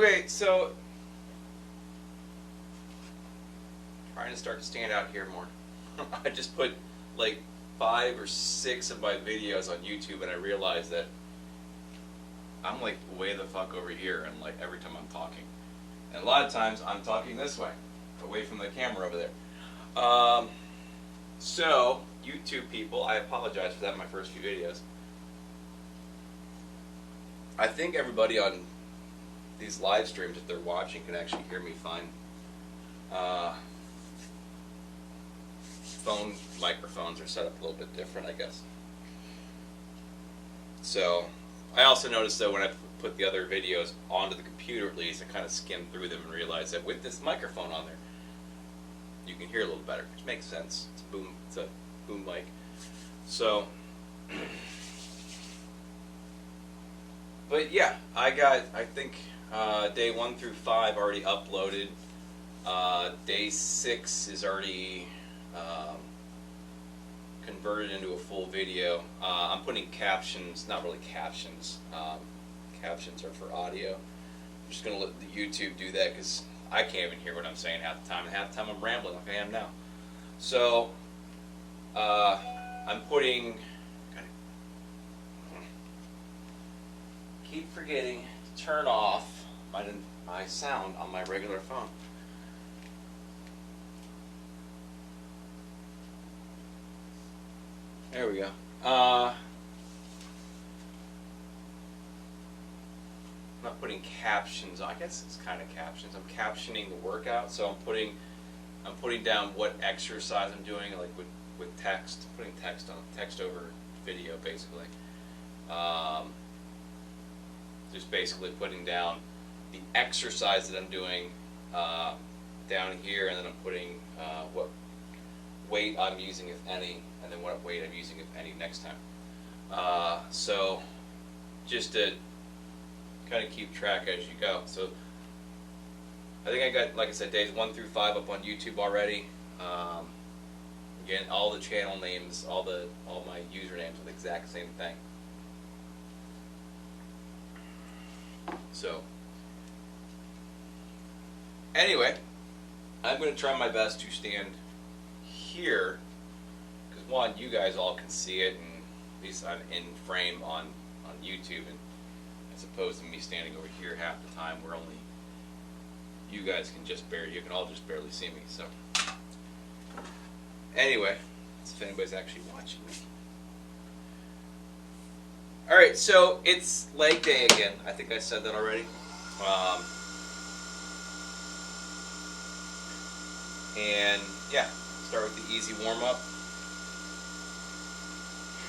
Okay, so trying to start to stand out here more. I just put like 5 or 6 of my videos on YouTube, and I realized that I'm like way the fuck over here, and like every time I'm talking, and a lot of times I'm talking this way, away from the camera over there. So YouTube people, I apologize for that in my first few videos. I think everybody on these live streams, if they're watching, can actually hear me fine. Phone microphones are set up a little bit different, I guess. So I also noticed though when I put the other videos onto the computer, at least I kind of skimmed through them and realized that with this microphone on there, you can hear a little better, which makes sense. It's a boom mic. So, but yeah, I think day 1 through 5 already uploaded. Day 6 is already converted into a full video. I'm putting captions, not really captions. Captions are for audio. I'm just going to let the YouTube do that because I can't even hear what I'm saying half the time, and half the time I'm rambling like I am now. So, I'm putting, keep forgetting to turn off my sound on my regular phone. There we go. I'm not putting captions on. I guess it's kind of captions. I'm captioning the workout, so I'm putting down what exercise I'm doing, like with text, putting text on, text over video, basically. Just basically putting down the exercise that I'm doing down here, and then I'm putting what weight I'm using, if any, and then what weight I'm using, if any, next time. So just to kind of keep track as you go. So I think I got, like I said, days 1 through 5 up on YouTube already. Again, all the channel names, all my usernames are the exact same thing. So anyway, I'm going to try my best to stand here, because one, you guys all can see it, and at least I'm in frame on YouTube, and as opposed to me standing over here half the time where only you guys can you can all just barely see me. So anyway, if anybody's actually watching me. Alright, so it's leg day again. I think I said that already. And yeah, start with the easy warm-up.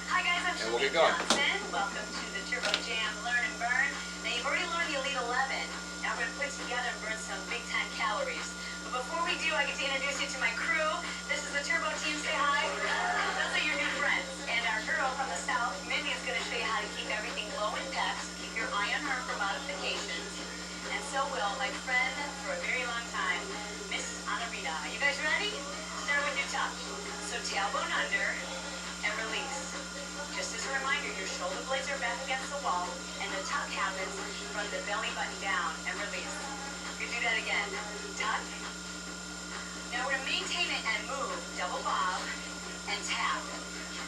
Hi guys, I'm we'll get going. Johnson. Welcome to the Turbo Jam Learn and Burn. Now you've already learned the Elite 11. Now we're going to put together and burn some big-time calories. But before we do, I get to introduce you to my crew. This is the Turbo team. Say hi. Those are your new friends. And our girl from the south, Mindy, is going to show you how to keep everything low in pecs. Keep your eye on her for modifications. And so will my friend for a very long time, Miss Anarita. Are you guys ready? Start with your touch. So tailbone under and release. Just as a reminder, your shoulder blades are back against the wall, and the tuck happens from the belly button down and release. You do that again. Tuck. Now we're going to maintain it and move. Double bob and tap.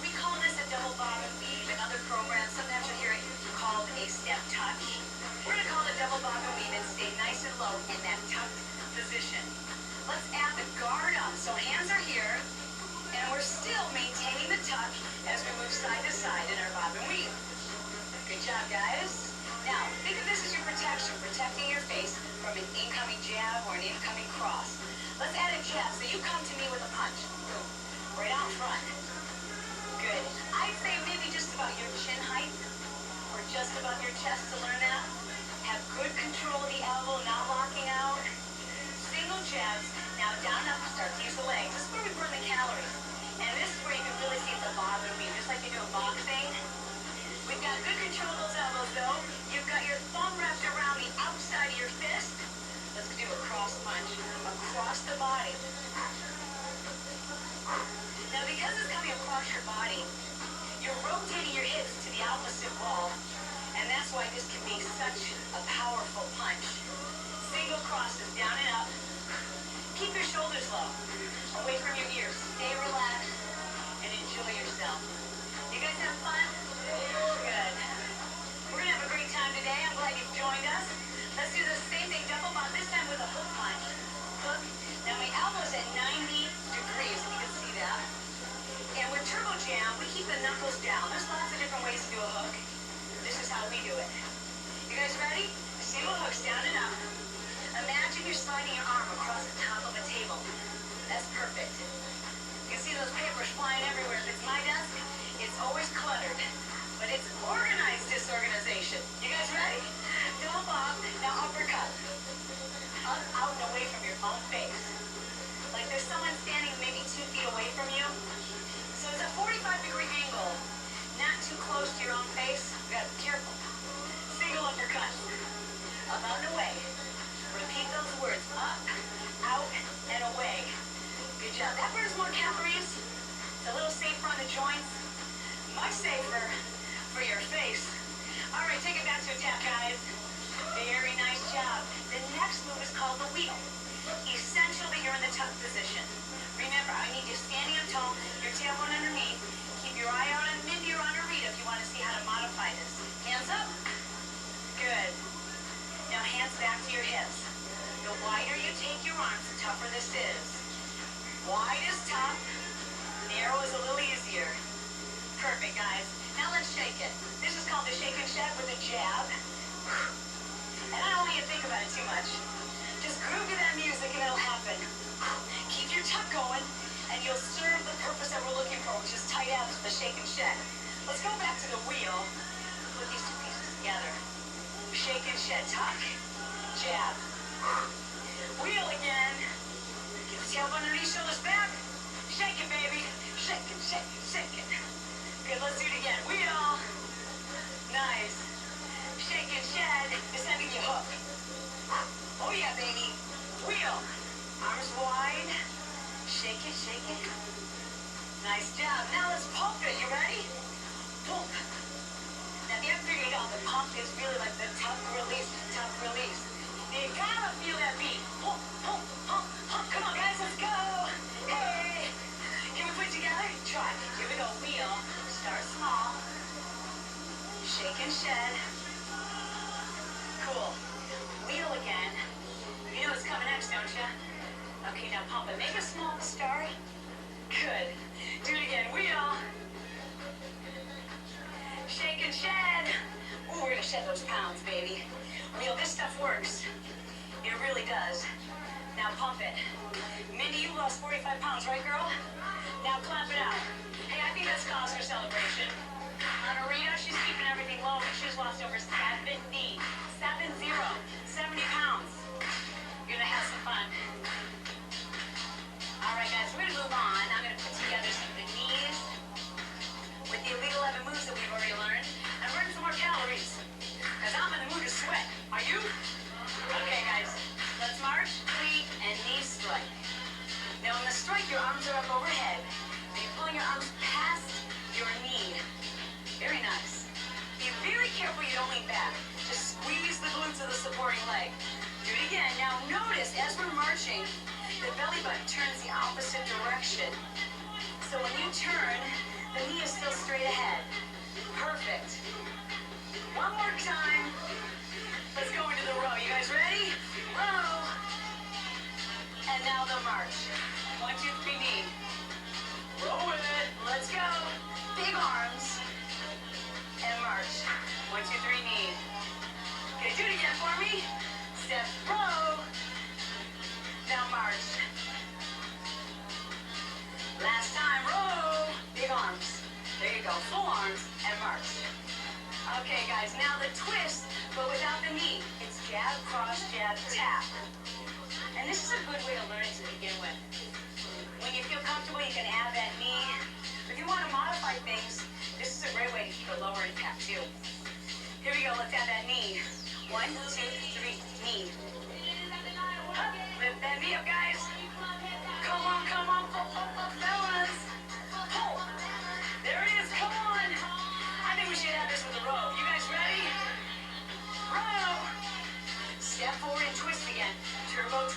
We call this a double bob and weave. In other programs, sometimes you'll hear it called a step touch. We're going to call it a double bob and weave and stay nice and low in that tucked position. Let's add the guard up. So hands are here, and we're still maintaining the tuck as we move side to side in our bob and weave. Good job, guys. Now, think of this as your protection, protecting your face from an incoming jab or an incoming cross. Let's add a jab. So you come to me with a punch. Boom. Right out front. Good. I'd say maybe just about your chin height or just above your chest to learn that. Have good control of the elbow, not locking out. Single jabs. Now down up, start to use the legs. This is where we burn the calories. And this is where you can really see the bob and weave, just like you do in boxing. We've got good control of those elbows though. You've got your thumb wrapped around the outside of your fist. Let's do a cross punch across the body. Now because it's coming across your body, you're rotating your hips to the opposite wall. And that's why this can be such a powerful punch. down and up. Keep your shoulders low, away from your ears. Stay relaxed and enjoy yourself. You guys have fun? Good. We're gonna have a great time today. I'm glad you've joined us. Let's do the same thing, double bump, this time with a hook punch. Hook. Now my elbow's at 90 degrees, if you can see that. And with Turbo Jam, we keep the knuckles down. There's lots of different ways to do a hook. This is how we do it. You guys ready? Single hooks down and up. Imagine you're sliding your arm across the top of a table. That's perfect. You can see those papers flying everywhere. If it's my desk, it's always cluttered. But it's organized disorganization. You guys ready? Double bump. Now uppercut. Up, out, and away from your own face. Like there's someone standing maybe 2 feet away from you. So it's a 45-degree angle. Not too close to your own face. You gotta be careful. Single uppercut. Up, out, and away. Repeat those words. Up, out, and away. Good job. That burns more calories. It's a little safer on the joints. Much safer for your face. All right, take it back to a tap, guys. Very nice job. The next move is called the wheel. Essential that you're in the tuck position. Remember, I need you standing up tall, your tailbone underneath. Keep your eye out on Mindy or on Rita if you want to see how to modify this. Hands up. Good. Now hands back to your hips. The wider you take your arms, the tougher this is. Wide is tough. Narrow is a little easier. Perfect, guys. Now let's shake it. This is called the shake and shed with a jab. And I don't need to think about it too much. Just groove to that music and it'll happen. Keep your tuck going and you'll serve the purpose that we're looking for, which is tight abs, the shake and shed. Let's go back to the wheel. Put these two pieces together. Shake and shed, tuck, jab. Wheel again. Get the tailbone underneath, shoulders back. Shake it, baby. Shake it, shake it, shake it. Good, let's do it again. Wheel. Nice. Shake and shed. Descending your hook. Oh yeah, baby. Wheel. Arms wide. Shake it, shake it. Nice job. Now let's pump it. You ready? Pump. Now, if you haven't figured it out, the pump is really like the tuck release, tuck release. You gotta feel that beat. Pump, pump, pump, pump. Come on, guys, let's go. Hey. Can we put it together? Try. Here we go. Wheel. Start small. Shake and shed. Cool. Wheel again. You know what's coming next, don't you? Okay, now pump it. Make a small start. Good. Do it again. Wheel. Shake and shed. Ooh, we're gonna shed those pounds, baby. Wheel, this stuff works. It really does. Now pump it. Mindy, you lost 45 pounds, right, girl? Now clap it out. Hey, I think that's cause for celebration. On Rita, she's keeping everything low. She's lost over 70 pounds. You're gonna have some fun. All right, guys, we're gonna move on. I'm gonna put together some of the knees with the Elite 11 moves that we've already learned and burn some more calories. Because I'm in the mood to sweat. Are you? Okay, guys, let's march, cleat, and knee strike. Now, in the strike, your arms are up overhead. And you're pulling your arms past your knee. Very nice. Be very careful you don't lean back. Just squeeze the glutes of the supporting leg. Do it again. Now notice, as we're marching, the belly button turns the opposite direction. So when you turn, the knee is still straight ahead. Perfect. One more time. Let's go into the row. You guys ready? Row. And now the march. 1, 2, 3, knee. Roll it. Let's go. Big arms. And march. 1, 2, 3, knee. Okay, do it again for me. Step, row. Now march. Last time, row. Big arms. There you go. Full arms and march. Okay, guys, now the twist, but without the knee. It's jab, cross, jab, tap. And this is a good way to learn it to begin with. When you feel comfortable, you can add that knee. If you want to modify things, this is a great way to keep it lower impact too. Here we go, let's add that knee. 1, 2, 3, knee. Up, lift that knee up, guys. Come on, fellas. Pull. There it is, come on. I think we should have this with a row. You guys ready? Row. Step forward and twist again. Turbo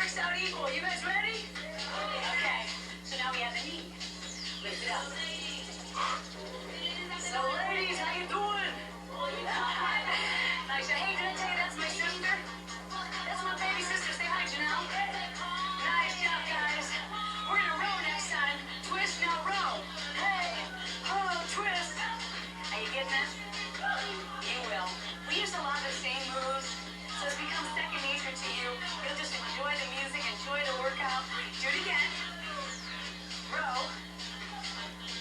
works out equal. You guys ready? Okay. So now we have the knee. Lift it up. So ladies, how you doing? Nice. Hey, did I tell you that's my sister? That's my baby sister. Say hi, Janelle. Nice job, guys. We're gonna row next time. Twist, now row. Hey, oh, twist. Are you getting it? You will. We use a lot of the same moves, so it's become second nature to you. You'll just enjoy the music, enjoy the workout. Do it again. Row.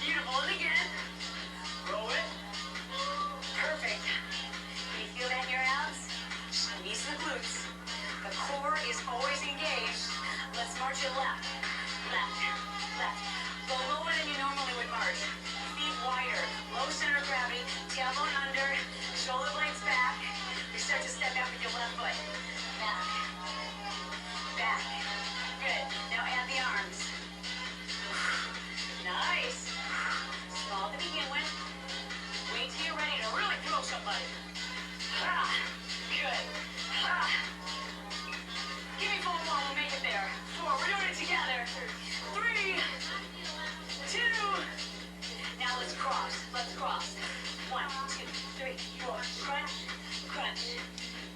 Beautiful. And again. Row it. Perfect. Can you feel that in your abs? Squeeze the glutes. The core is always engaged. Let's march it left. Left. Left. Go lower than you normally would march. Feet wider. Low center of gravity. Tailbone under. Shoulder blades back. We start to step back with your left foot. Back. Back. Good. Now add the arms. Nice. Small to begin with. Wait till you're ready to really throw somebody. Ah, good. Ah. Give me 4 more, we'll make it there. 4, we're doing it together. 3, 2. Now let's cross. Let's cross. 1, 2, 3, 4. Crunch, crunch.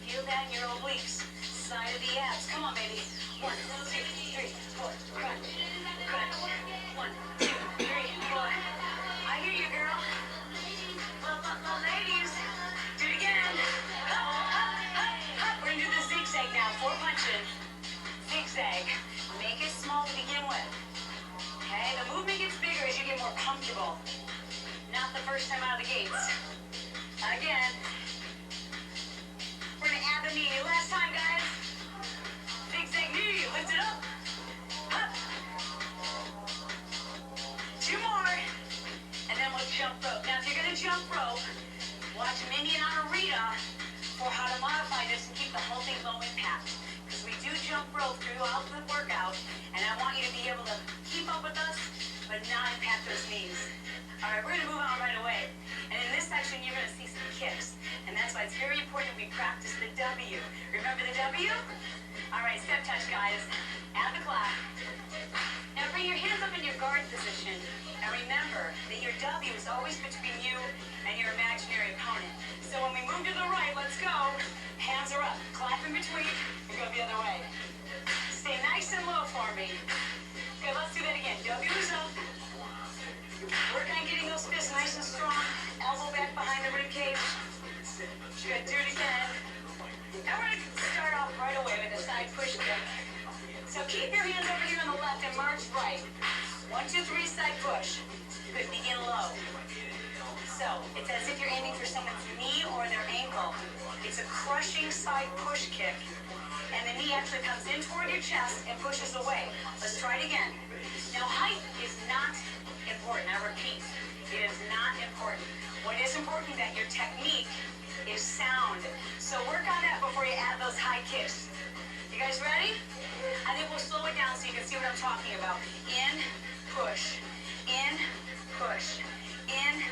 Feel that in your obliques. Side of the abs. Come on, baby. 1, 2, 3, 4. Crunch, crunch. 1, 2, 3, 4. I hear you, girl. Ladies, do it again. Up, up, up, up. We're gonna do the zigzag now. 4 punches. Zigzag. Make it small to begin with. Okay, the movement gets bigger as you get more comfortable. Not the first time out of the gates. Again. We're gonna add the knee. Last time, guys. Zigzag knee. Lift it up. Up. 2 more. And then we'll jump rope. Now, if you're gonna jump rope, watch Mindy and Anarita for how to modify this and keep the whole thing low impact. Because we do jump rope throughout the workout, and I want you to be able to keep up with us, but not impact those knees. All right, we're gonna move on right away. And in this section, you're gonna see some kicks. And that's why it's very important we practice the W. Remember the W? All right, step touch, guys. Add the clap. Now bring your hands up in your guard position. And remember that your W is always between you and your imaginary opponent. So when we move to the right, let's go. Hands are up. Clap in between. We go the other way. Stay nice and low for me. Good, let's do that again. W is up. Work on getting those fists nice and strong. Elbow back behind the rib cage. Good, do it again. And we're going to start off right away with a side push kick. So keep your hands over here on the left and march right. 1, 2, 3, side push. Good, begin low. So, it's as if you're aiming for someone's knee or their ankle. It's a crushing side push kick. And the knee actually comes in toward your chest and pushes away. Let's try it again. Now, height is not important. I repeat, it is not important. What is important is that your technique is sound. So work on that before you add those high kicks. You guys ready? I think we'll slow it down so you can see what I'm talking about. In, push. In, push. In,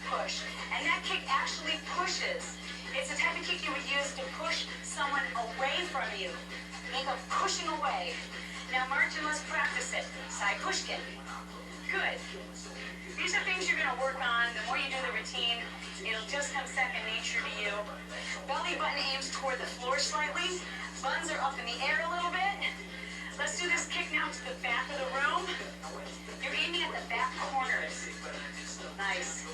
push. And that kick actually pushes. It's the type of kick you would use to push someone away from you. Think of pushing away. Now march and let's practice it. Side push kick. Good. These are things you're going to work on. The more you do the routine, it'll just come second nature to you. Belly button aims toward the floor slightly. Buns are up in the air a little bit. Let's do this kick now to the back of the room. You're aiming at the back corners. Nice.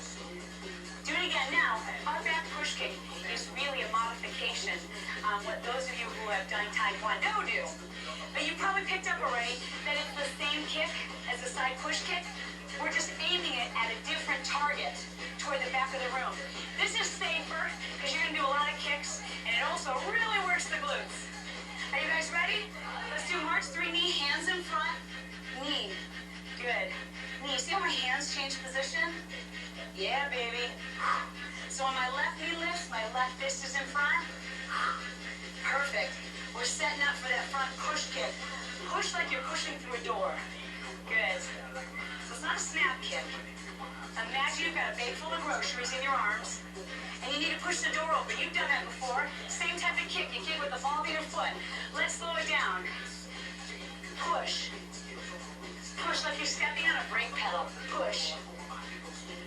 Do it again now. Our back push kick is really a modification on what those of you who have done Taekwondo do. But you probably picked up already that it's the same kick as the side push kick. We're just aiming it at a different target toward the back of the room. This is safer because you're going to do a lot of kicks, and it also really works the glutes. Are you guys ready? Let's do march 3 knee, hands in front, knee. Good. Knee. See how my hands change position? Yeah, baby. So when my left knee lifts, my left fist is in front. Perfect. We're setting up for that front push kick. Push like you're pushing through a door. Good. So it's not a snap kick. Imagine you've got a bag full of groceries in your arms, and you need to push the door open. You've done that before. Same type of kick. You kick with the ball of your foot. Let's slow it down. push. Push like you're stepping on a brake pedal. Push.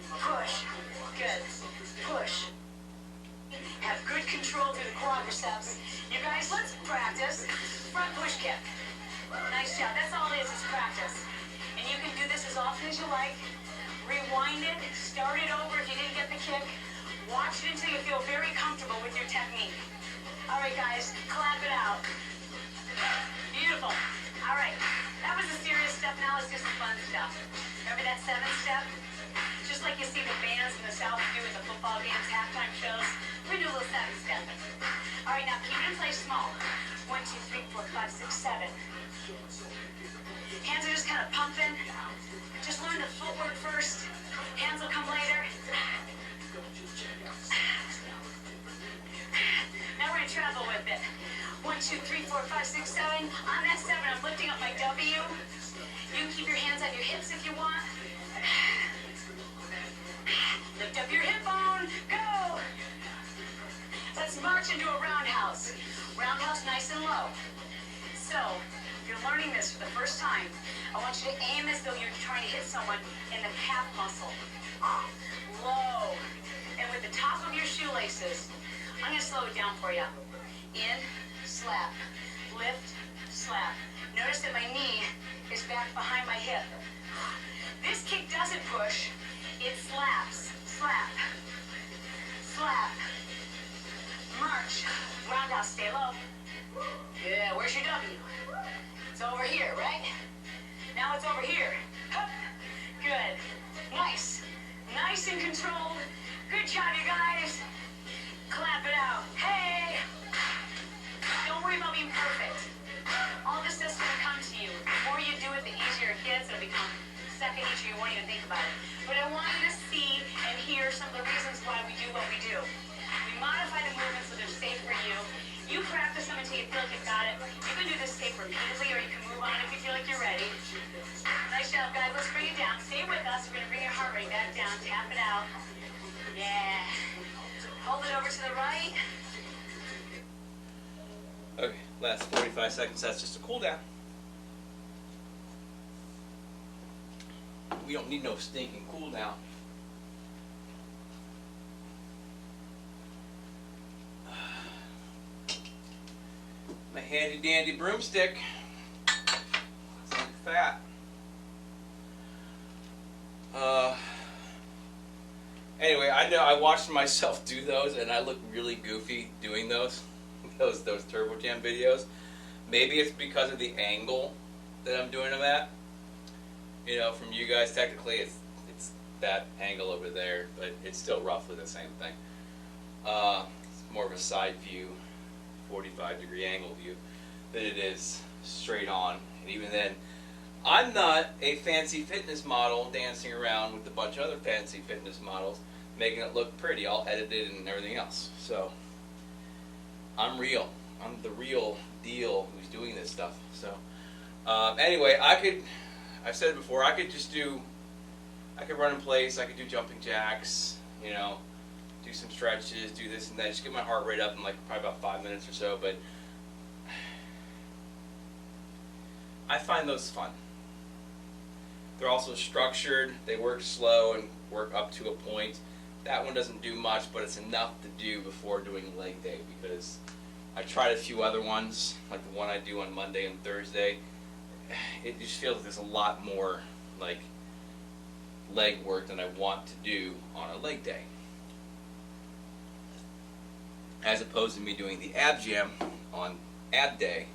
Push. Good. Push. Have good control through the quadriceps. You guys, let's practice front push kick. Nice job. That's all it is practice. And you can do this as often as you like. Rewind it. Start it over if you didn't get the kick. Watch it until you feel very comfortable with your technique. All right, guys, clap it out. Beautiful. All right, that was the serious stuff. Now let's do some fun stuff. Remember that 7-step? Just like you see the bands in the South do at the football games, halftime shows. We do a little 7-step. All right, now keep it in place small. 1, 2, 3, 4, 5, 6, 7. Hands are just kind of pumping. Just learn the footwork first. Hands will come later. Now we're going to travel with it. 1, 2, 3, 4, 5, 6, 7. On that 7, I'm lifting up my W. You can keep your hands on your hips if you want. Lift up your hip bone. Go! Let's march into a roundhouse. Roundhouse nice and low. So, if you're learning this for the first time, I want you to aim as though you're trying to hit someone in the calf muscle. Low. And with the top of your shoelaces, I'm going to slow it down for you. In, slap, lift, slap. Notice that my knee is back behind my hip. This kick doesn't push, it slaps. Slap, slap, march, roundhouse, stay low. Yeah, where's your W? It's over here, right? Now it's over here. Hup. Good. Nice. Nice and controlled. Good job, you guys. Clap it out. Hey! Don't worry about being perfect. All this stuff's going to come to you. The more you do it, the easier it gets. It'll become second nature. You won't even think about it. But I want you to see and hear some of the reasons why we do what we do. We modify the movements so they're safe for you. You practice them until you feel like you've got it. You can do this tape repeatedly, or you can move on if you feel like you're ready. Nice job, guys. Let's bring it down. Stay with us. We're going to bring your heart rate back down. Tap it out. Yeah. Hold it over to the right. Okay, last 45 seconds. That's just a cool down. We don't need no stinking cool down. My handy dandy broomstick. It's like that. Anyway, I know I watched myself do those, and I look really goofy doing those Turbo Jam videos. Maybe it's because of the angle that I'm doing them at. You know, from you guys, technically it's that angle over there, but it's still roughly the same thing. It's more of a side view, 45-degree angle view, than it is straight on. And even then, I'm not a fancy fitness model dancing around with a bunch of other fancy fitness models making it look pretty, all edited and everything else. So, I'm real. I'm the real deal who's doing this stuff. So, anyway, I've said it before, I could run in place, I could do jumping jacks, you know, do some stretches, do this and that, just get my heart rate up in like probably about 5 minutes or so, but I find those fun. They're also structured, they work slow and work up to a point. That one doesn't do much, but it's enough to do before doing leg day, because I tried a few other ones, like the one I do on Monday and Thursday. It just feels like there's a lot more like leg work than I want to do on a leg day, as opposed to me doing the ab jam on ab day.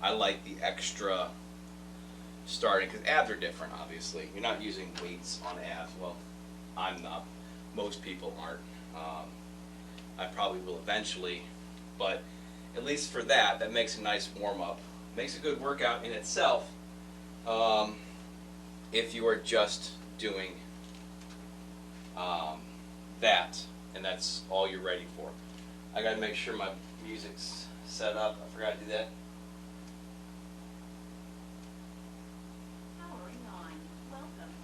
I like the extra starting, because abs are different, obviously. You're not using weights on abs. Well, I'm not. Most people aren't. I probably will eventually, but at least for that makes a nice warm-up. Makes a good workout in itself, if you are just doing that, and that's all you're ready for. I gotta make sure my music's set up. I forgot to do that.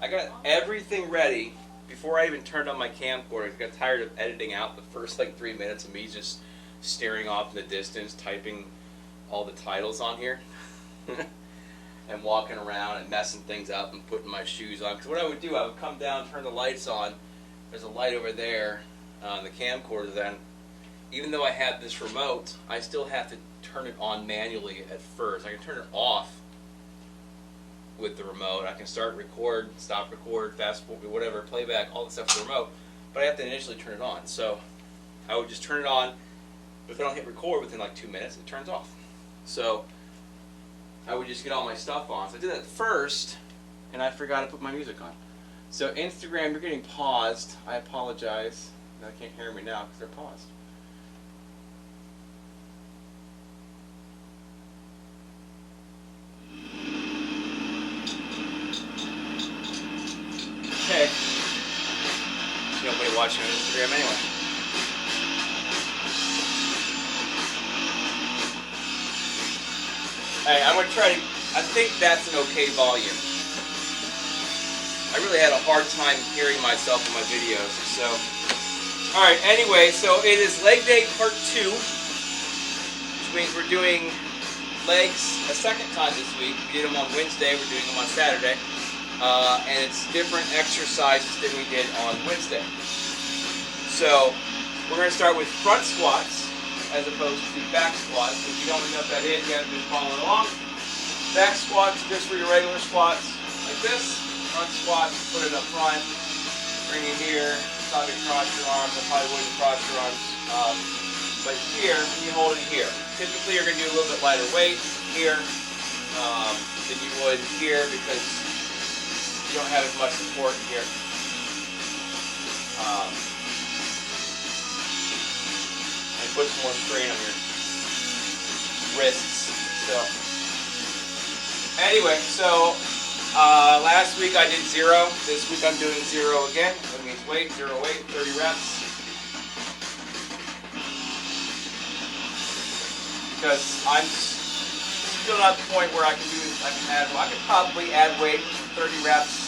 I got everything ready before I even turned on my camcorder. I got tired of editing out the first like 3 minutes of me just staring off in the distance, typing all the titles on here and walking around and messing things up and putting my shoes on. Because what I would do, I would come down, turn the lights on. There's a light over there on the camcorder. Then, even though I have this remote, I still have to turn it on manually at first. I can turn it off with the remote. I can start record, stop record, fast forward, whatever, playback, all the stuff with the remote. But I have to initially turn it on. So I would just turn it on. But if I don't hit record within like 2 minutes, it turns off. So I would just get all my stuff on. So I did that first, and I forgot to put my music on. So Instagram, you're getting paused. I apologize. I can't hear me now because they're paused. Okay. There's nobody watching on Instagram anyway. Hey, I'm going to try to, I think that's an okay volume. I really had a hard time hearing myself in my videos, so. Alright, anyway, so it is leg day part 2, which means we're doing legs a second time this week. We did them on Wednesday, we're doing them on Saturday. And it's different exercises than we did on Wednesday. So, we're going to start with front squats as opposed to back squats. If you don't know what that is, you have to be following along. Back squats, just for your regular squats, like this. Front squats, put it up front, bring it here, probably cross your arms. I probably wouldn't cross your arms. But here, you hold it here. Typically, you're going to do a little bit lighter weight here than you would here because you don't have as much support here. And put some more strain on your wrists. So, anyway, so last week I did 0. This week I'm doing 0 again. That means weight, 0 weight, 30 reps. Because I'm still not at the point where I can probably add weight, 30 reps.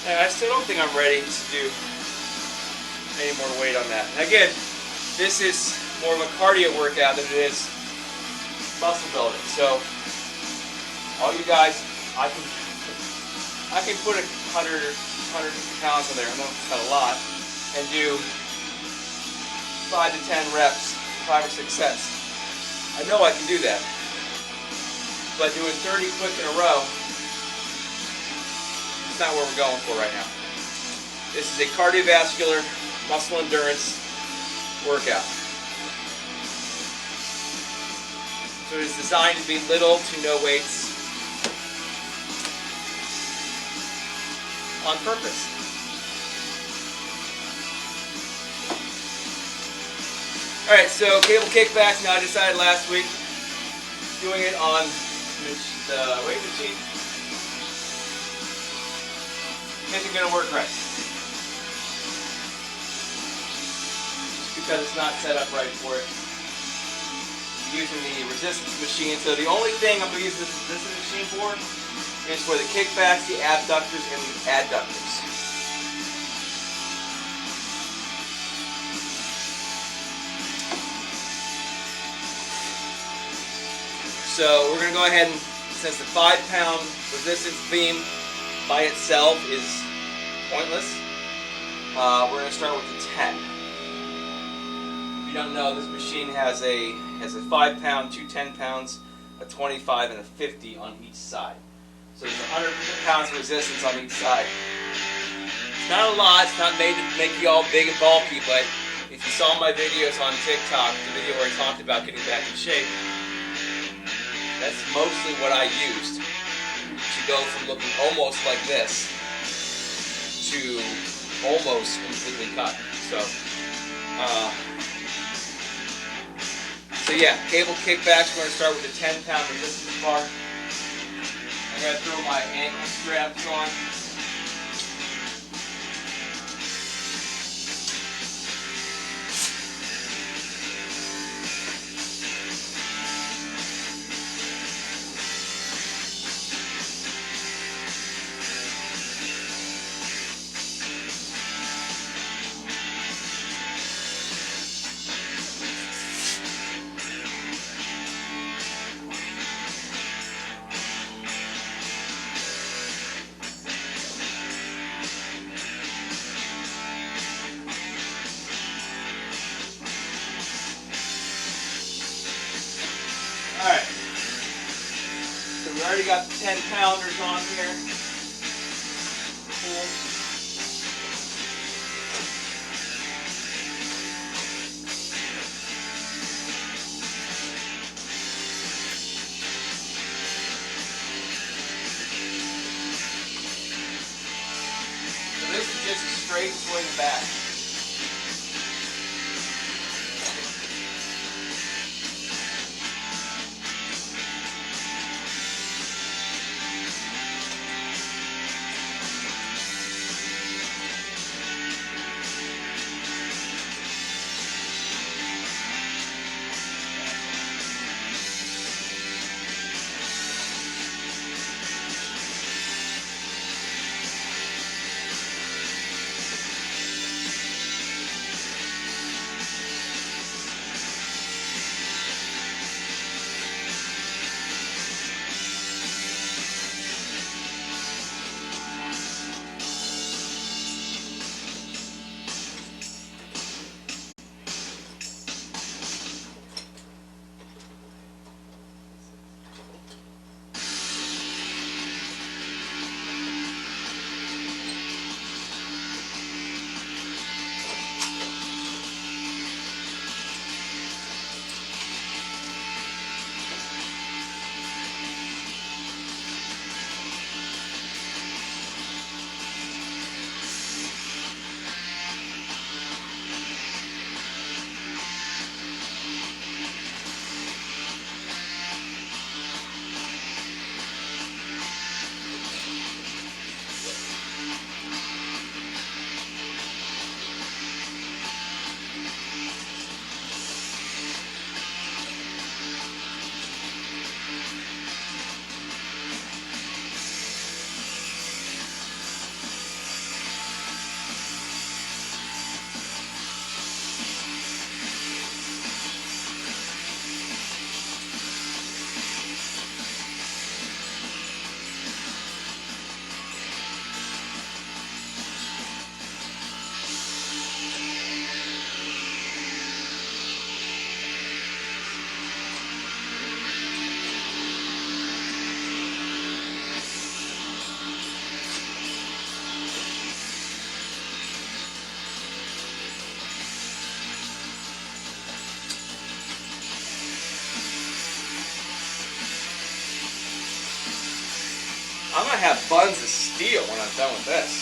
I still don't think I'm ready to do any more weight on that. And again, this is more of a cardio workout than it is muscle building. So, all you guys, I can put 100 or 150 pounds on there. I know it's not a lot, and do 5 to 10 reps, 5 or 6 sets. I know I can do that, but doing 30 quick in a row. It's not where we're going for right now. This is a cardiovascular muscle endurance workout. So it is designed to be little to no weights on purpose. Alright, so cable kickbacks. Now I decided last week doing it on the weight machine isn't going to work right. Just because it's not set up right for it. I'm using the resistance machine. So the only thing I'm going to use this resistance machine for is for the kickbacks, the abductors, and the adductors. So we're going to go ahead and, since the 5-pound resistance beam by itself is pointless, we're going to start with the 10. If you don't know, this machine has a 5-pound, 2 10-pounds, a 25, and a 50 on each side. So there's 100 pounds of resistance on each side. It's not a lot, it's not made to make you all big and bulky, but if you saw my videos on TikTok, the video where I talked about getting back in shape, that's mostly what I used to go from looking almost like this to almost completely cut. So yeah, cable kickbacks. We're going to start with a 10-pound resistance bar. I'm going to throw my ankle straps on. Alright, so we already got the 10-pounders on here. Cool. So this is just a straight swing back. I'm going to have buns of steel when I'm done with this.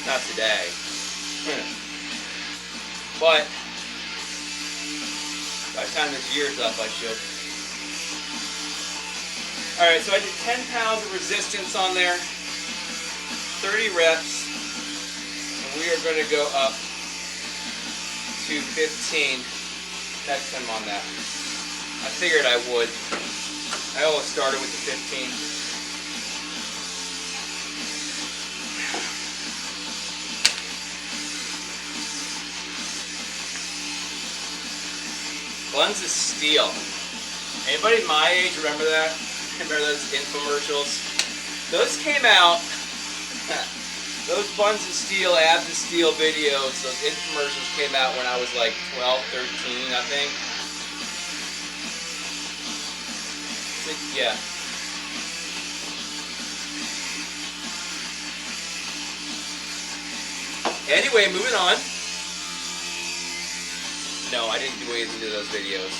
Not today. But by the time this year's up, I should. Alright, so I did 10 pounds of resistance on there. 30 reps. And we are going to go up to 15 next time on that. I figured I would. I always started with the 15. Buns of steel. Anybody my age remember that? Remember those infomercials? Those came out, those Buns of Steel, Abs of Steel videos, those infomercials came out when I was like 12, 13, I think. Yeah. Anyway, moving on. No, I didn't do anything to those videos.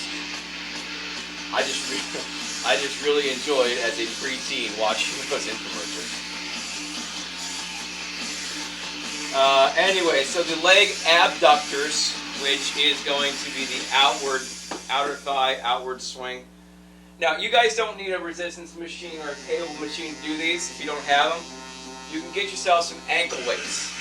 I just really enjoyed as a preteen watching those infomercials. Anyway, so the leg abductors, which is going to be the outer thigh, outward swing. Now, you guys don't need a resistance machine or a cable machine to do these. If you don't have them, you can get yourself some ankle weights.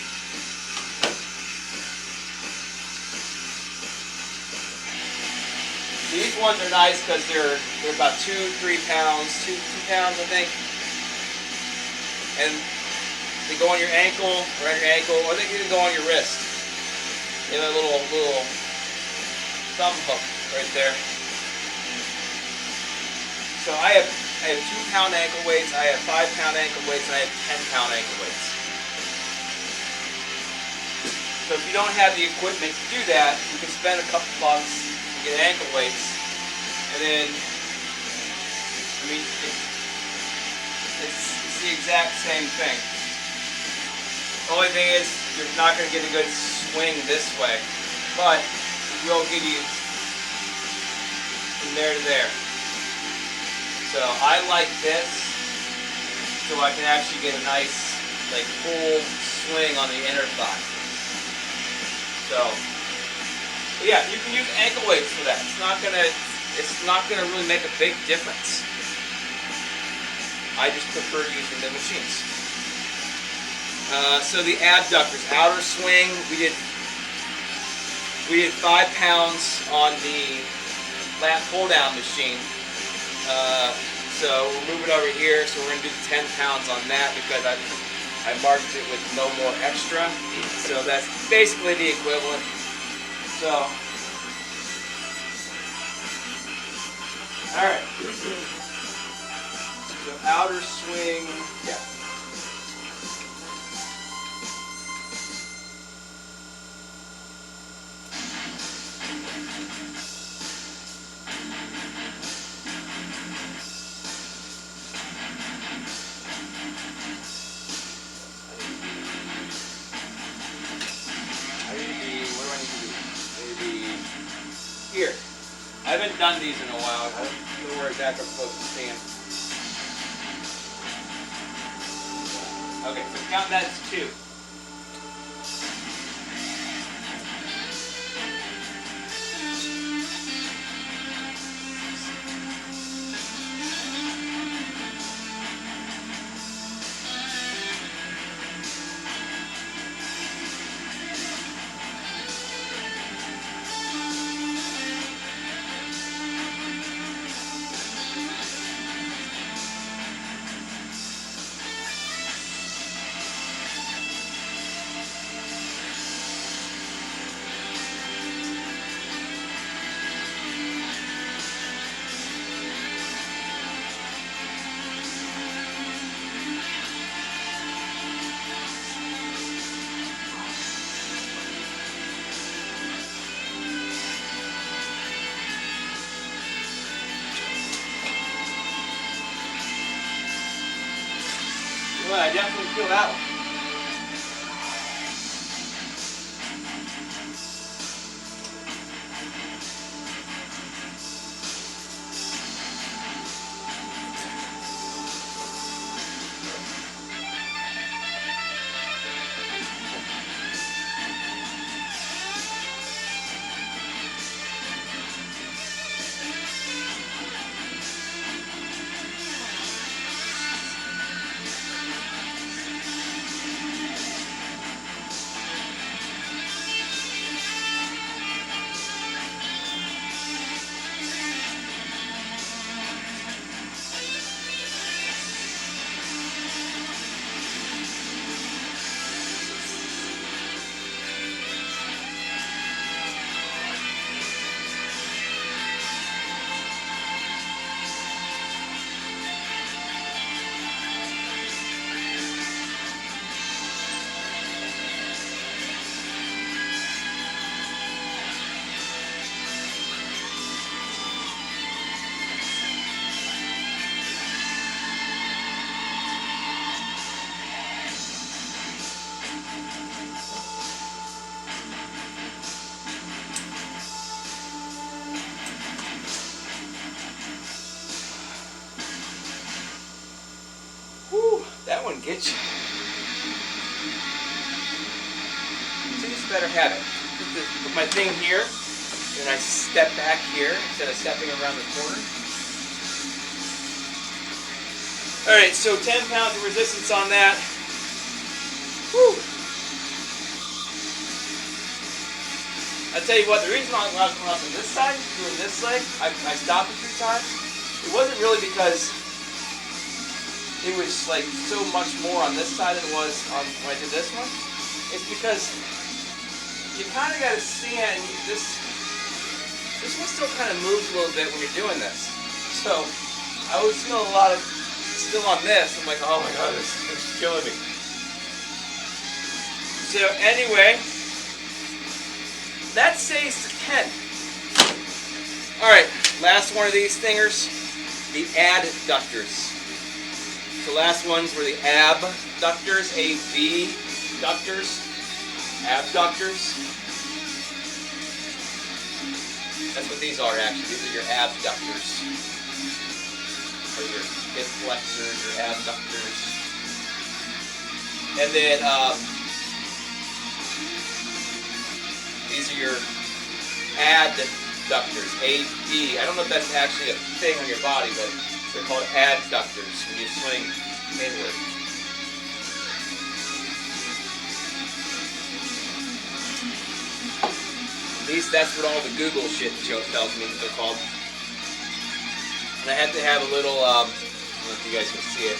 These ones are nice because they're about 2-3 pounds, 2 pounds I think, and they go on your ankle, around your ankle, or they can even go on your wrist. They have a little thumb hook right there. So I have 2-pound ankle weights, I have 5-pound ankle weights, and I have 10-pound ankle weights. So if you don't have the equipment to do that, you can spend a couple bucks. Get ankle weights, and then, I mean, it's the exact same thing. The only thing is, you're not going to get a good swing this way, but it will give you from there to there. So I like this, so I can actually get a nice, like, full swing on the inner thigh. So. But yeah, you can use ankle weights for that. It's not gonna really make a big difference. I just prefer using the machines. So the abductors, outer swing, we did 5 pounds on the lat pull down machine. So we're moving over here, so we're gonna do 10 pounds on that because I marked it with no more extra. So that's basically the equivalent. So, alright, so outer swing, yeah. Here. I haven't done these in a while. I don't know where exactly I'm supposed to stand. Okay, so count that as 2. Well, I definitely feel that one. get you. So it's a better habit. Put my thing here, and I step back here instead of stepping around the corner. Alright, so 10 pounds of resistance on that. Whew. I tell you what, the reason why I was going up on this side, doing this leg, I stopped a few times. It wasn't really because it was like so much more on this side than it was on when I did this one. It's because you kind of got to stand. This one still kind of moves a little bit when you're doing this. So I was feeling a lot of still on this. I'm like, oh my god, this is killing me. So anyway, that says 10. All right, last one of these thingers, the Adductors. So last ones were the Abductors, Abductors, Abductors. That's what these are actually. These are your Abductors. Or your hip flexors, your Abductors. And then these are your Adductors, A-D. I don't know if that's actually a thing on your body, but they're called Adductors when you swing inward. At least that's what all the Google shit tells me that they're called. And I had to have a little, I don't know if you guys can see it.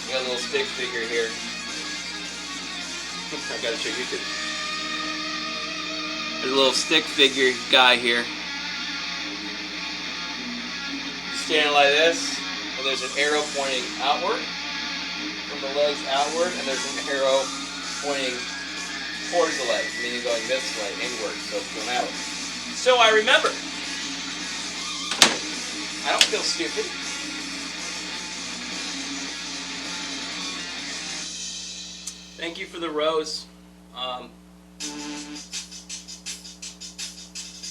I got a little stick figure here. I've got to show you too. There's a little stick figure guy here. Standing like this, and there's an arrow pointing outward, from the legs outward, and there's an arrow pointing towards the legs, meaning going this way, inward, so it's going out. So I remember. I don't feel stupid. Thank you for the rose.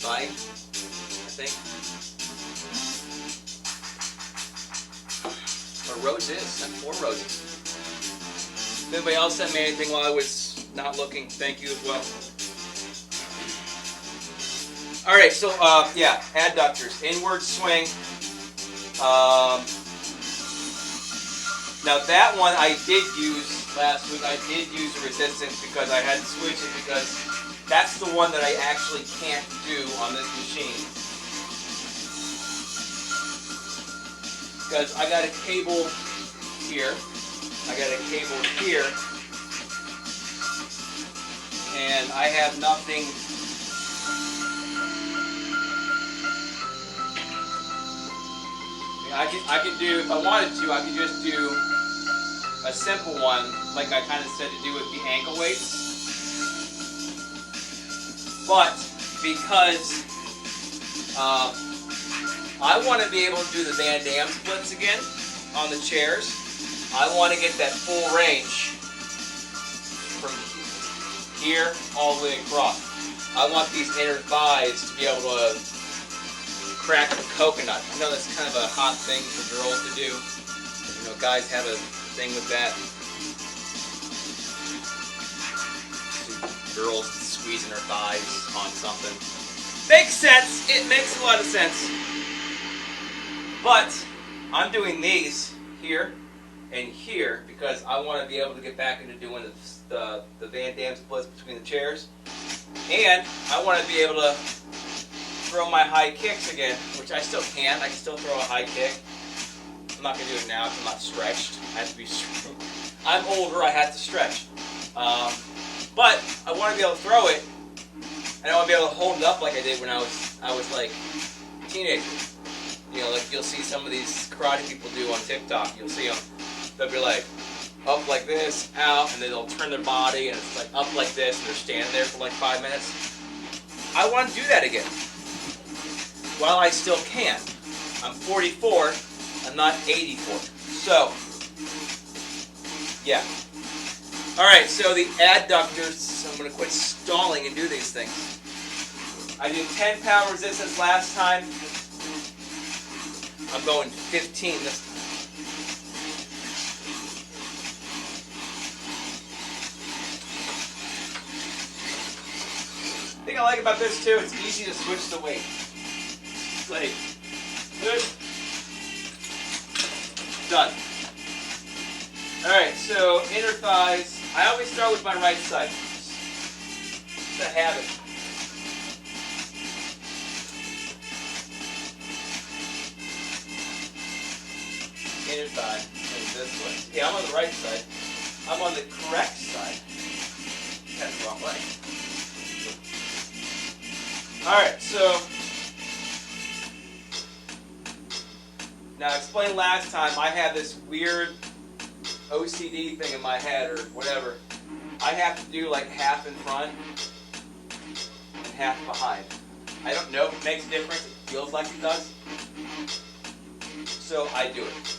Mine, I think. Or roses, sent 4 roses. If anybody else sent me anything while I was not looking, thank you as well. Alright, so yeah, Adductors, inward swing. Now that one I did use last week. I did use the resistance because I had to switch it because that's the one that I actually can't do on this machine. Because I got a cable here, I got a cable here, and I have nothing. I could do, if I wanted to, I could just do a simple one, like I kind of said to do with the ankle weights. But because I want to be able to do the Van Damme splits again on the chairs, I want to get that full range from here all the way across. I want these inner thighs to be able to crack the coconut. I know that's kind of a hot thing for girls to do. You know, guys have a thing with that. Girls squeezing their thighs on something. Makes sense. It makes a lot of sense. But I'm doing these here and here because I want to be able to get back into doing the Van Damme splits between the chairs. And I want to be able to throw my high kicks again, which I still can. I can still throw a high kick. I'm not going to do it now because I'm not stretched. I have to be. I'm older. I have to stretch. But I want to be able to throw it, and I want to be able to hold it up like I did when I was like a teenager. You know, like you'll see some of these karate people do on TikTok. You'll see them. They'll be like up like this, out, and then they'll turn their body, and it's like up like this, and they're standing there for like 5 minutes. I want to do that again. While I still can. I'm 44, I'm not 84. So, yeah. Alright, so the Adductors, I'm going to quit stalling and do these things. I did 10-pound resistance last time. I'm going 15 this time. I like about this too, it's easy to switch the weight. Like, good. Done. Alright, so inner thighs. I always start with my right side. It's a habit. Inner thigh. This way. Yeah, I'm on the right side. I'm on the correct side. That's the wrong way. Alright, so now I explained last time I had this weird OCD thing in my head or whatever. I have to do like half in front and half behind. I don't know if it makes a difference. It feels like it does. So I do it.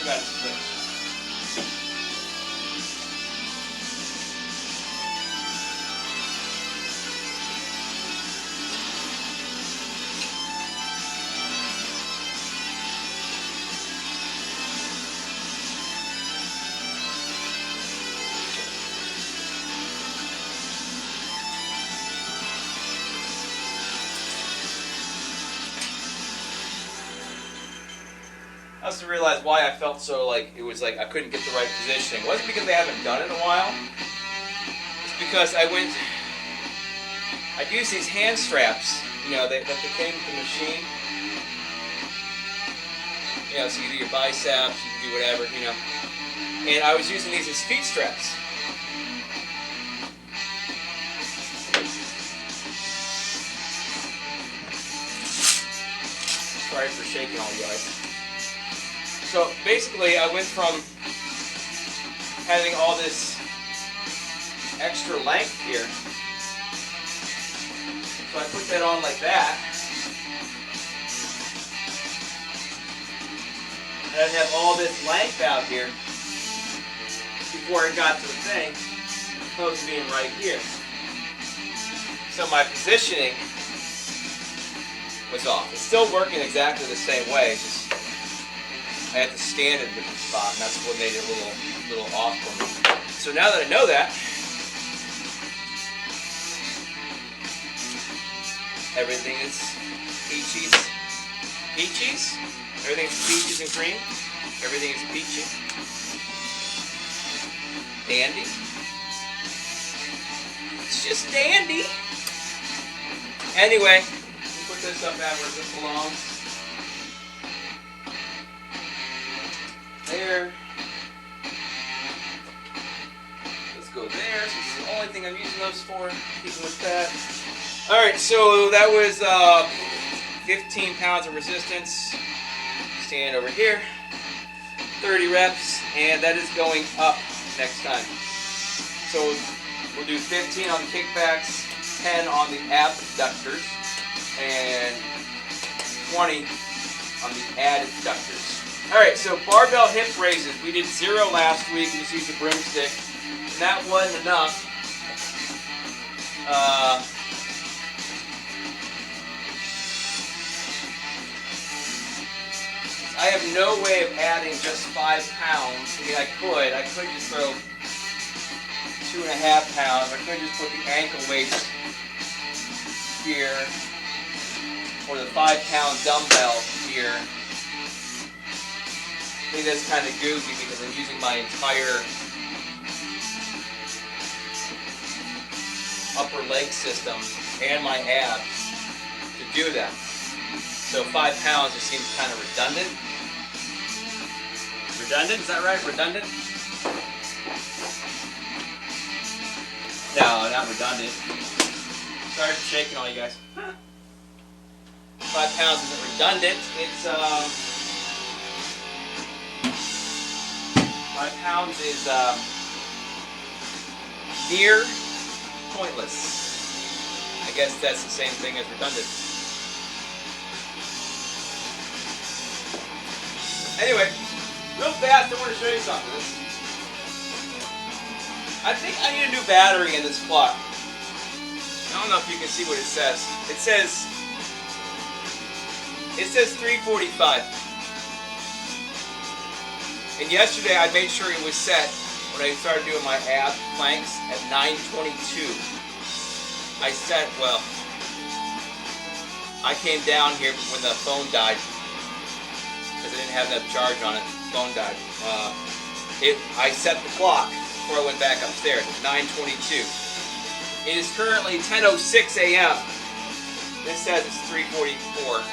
Got to switch. I also realized why I felt so like it was like I couldn't get the right positioning. It wasn't because I haven't done it in a while. It's because I'd use these hand straps, you know, that came with the machine. You know, so you do your biceps, you can do whatever, you know. And I was using these as feet straps. Sorry for shaking all you guys. So basically, I went from having all this extra length here. So I put that on like that. And I'd have all this length out here before it got to the thing, opposed to being right here. So my positioning was off. It's still working exactly the same way. It's just I had to stand in a different spot, and that's what made it a little off for me. So now that I know that, everything is peaches. Peaches? Everything is peaches and cream. Everything is peachy. Dandy. It's just dandy. Anyway, put this up at where this belongs. There. only thing I'm using those for. Keeping with that. Alright, so that was 15 pounds of resistance. Stand over here. 30 reps, and that is going up next time. So we'll do 15 on the kickbacks, 10 on the abductors, and 20 on the adductors. Alright, so barbell hip raises. We did 0 last week. We just used a broomstick. And that wasn't enough. I have no way of adding just 5 pounds. I mean, I could just throw 2.5 pounds. I could just put the ankle weights here, or the 5-pound dumbbell here. I think that's kind of goofy because I'm using my entire upper leg system and my abs to do that. So 5 pounds just seems kind of redundant. Redundant? Is that right? Redundant? No, not redundant. Sorry for shaking all you guys. 5 pounds isn't redundant. It's 5 pounds is near pointless. I guess that's the same thing as redundant. Anyway, real fast, I want to show you something. I think I need a new battery in this clock. I don't know if you can see what it says. It says 3:45. And yesterday I made sure it was set when I started doing my ab planks at 9:22. I set, well, I came down here when the phone died because I didn't have enough charge on it. The phone died. I set the clock before I went back upstairs at 9:22. It is currently 10:06 a.m. This says it's 3:44.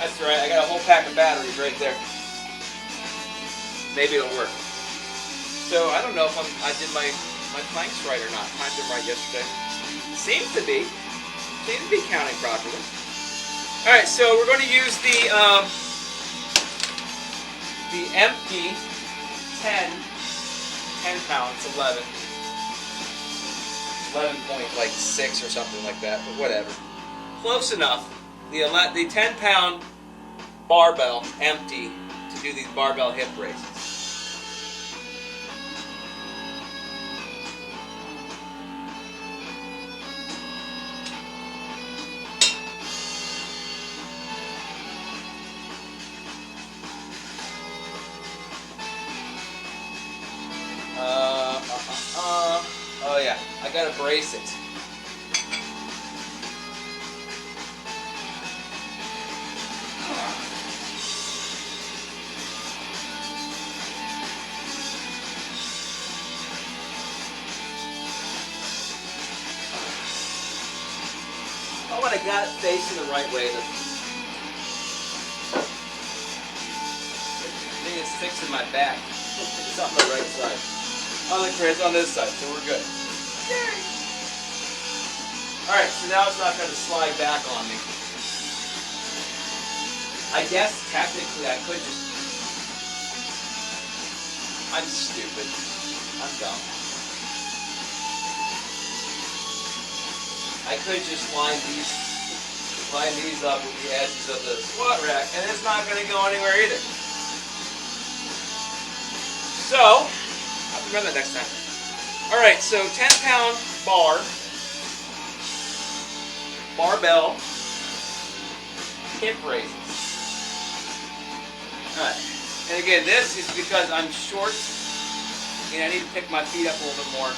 That's right, I got a whole pack of batteries right there. Maybe it'll work. So I don't know if I did my planks right or not. Timed them right yesterday. Seems to be. Seems to be counting properly. Alright, so we're going to use the empty 10 pounds, 11.6 or something like that, but whatever. Close enough. The 10-pound barbell empty to do these barbell hip raises. Oh yeah, I gotta brace it. Oh, and I got it facing the right way. I think it's fixing my back. It's on the right side. Oh, look, it's on this side, so we're good. Yay! Alright, so now it's not going to slide back on me. I guess technically I could just... I'm stupid. I'm dumb. I could just line these up with the edges of the squat rack, and it's not going to go anywhere either. So, I'll remember that next time. Alright, so 10-pound barbell hip raises. Alright, and again, this is because I'm short, and I need to pick my feet up a little bit more,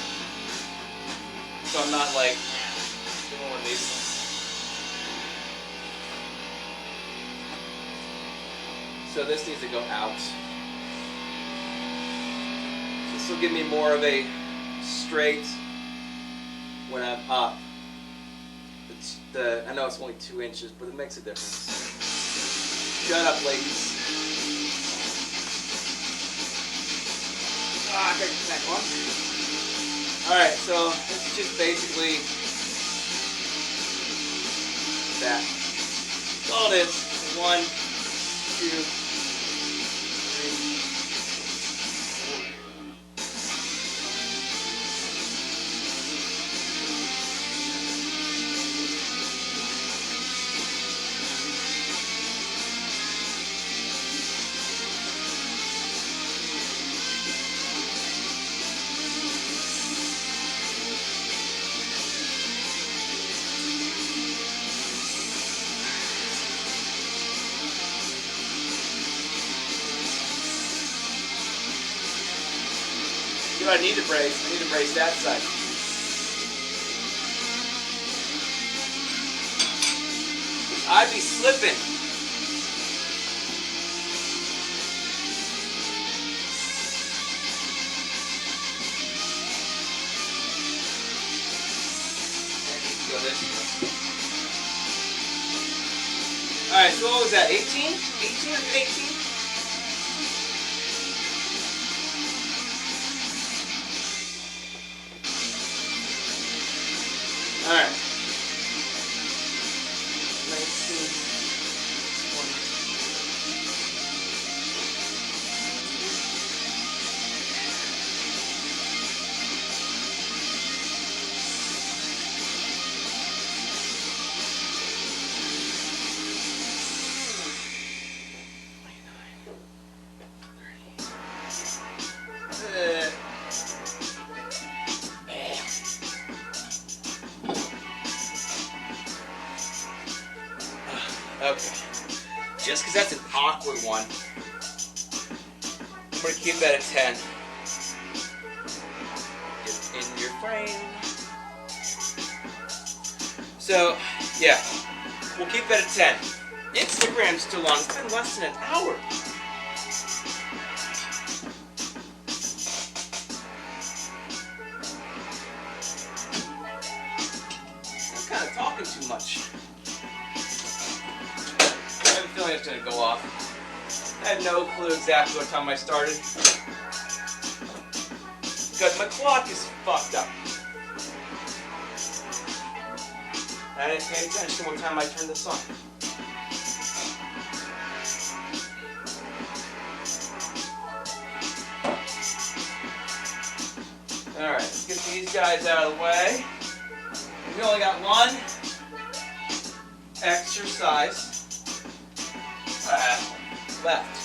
so I'm not like doing one of these things. So this needs to go out. This will give me more of a straight when I'm up. I know it's only 2 inches, but it makes a difference. Shut up, ladies. I gotta connect one. Alright, so this is just basically that. That's all it is. 1, 2, 3. I need to brace. I need to brace that side. I'd be slipping. Go this way. All right. So what was that? 18? 18 or 18? All right. 19, 20. Okay, just because that's an awkward one, I'm going to keep that at 10. Get in your frame. So, yeah, we'll keep that at 10. Instagram's still on. It's been less than an hour. I'm kind of talking too much. I have a feeling it's going to go off. I have no clue exactly what time I started. Because my clock is fucked up. I didn't pay attention what time I turned this on. Alright, let's get these guys out of the way. We only got one exercise left.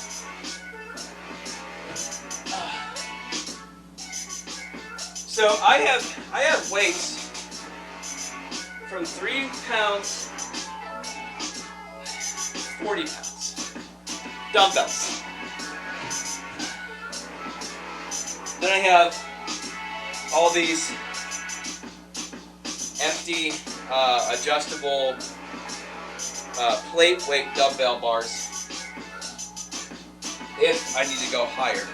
So I have weights from 3 pounds to 40 pounds. Dumbbells. Then I have all these empty adjustable plate weight dumbbell bars if I need to go higher.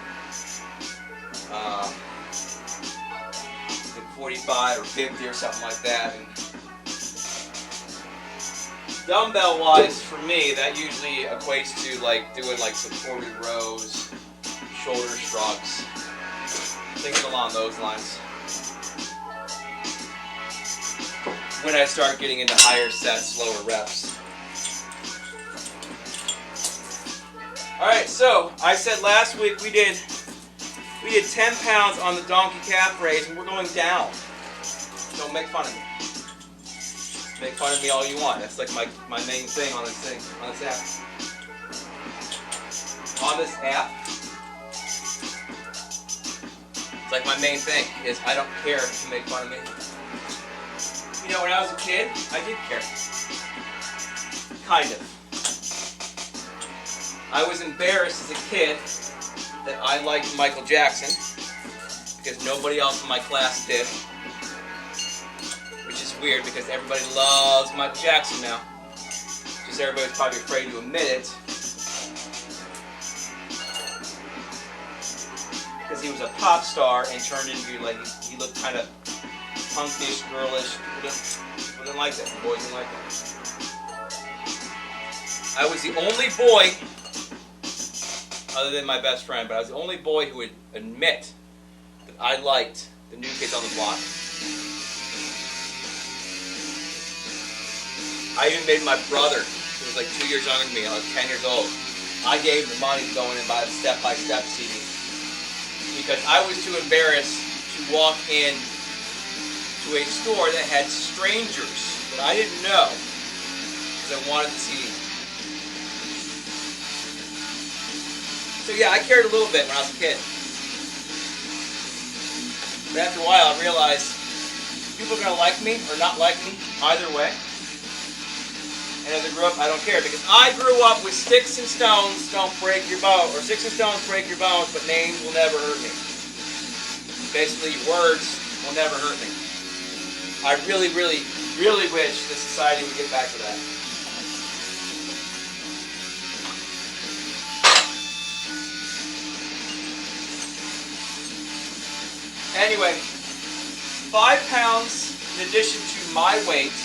Like 45 or 50 or something like that. And dumbbell wise, for me, that usually equates to like doing like supported rows, shoulder shrugs, things along those lines. When I start getting into higher sets, lower reps. Alright, so I said last week we did 10 pounds on the donkey calf raise, and we're going down. Don't make fun of me. Make fun of me all you want. That's like my main thing on this app. On this app. It's like my main thing is I don't care if you make fun of me. You know, when I was a kid, I did care. Kind of. I was embarrassed as a kid that I liked Michael Jackson because nobody else in my class did. Which is weird because everybody loves Michael Jackson now. Just everybody's probably afraid to admit it. Because he was a pop star and turned into like, he looked kind of punkish, girlish. People didn't like that. The boys didn't like that. I was the only boy, other than my best friend, but I was the only boy who would admit that I liked, the new kids on the block. I even made my brother, who was like 2 years younger than me, I was 10 years old, I gave him the money to go in and buy the step-by-step CD. Because I was too embarrassed to walk in to a store that had strangers that I didn't know because I wanted the CD. So yeah, I cared a little bit when I was a kid. But after a while I realized people are going to like me or not like me either way. And as I grew up, I don't care, because I grew up with sticks and stones don't break your bones, or sticks and stones break your bones, but names will never hurt me. Basically, words will never hurt me. I really, really, really wish this society would get back to that. Anyway, 5 pounds in addition to my weight.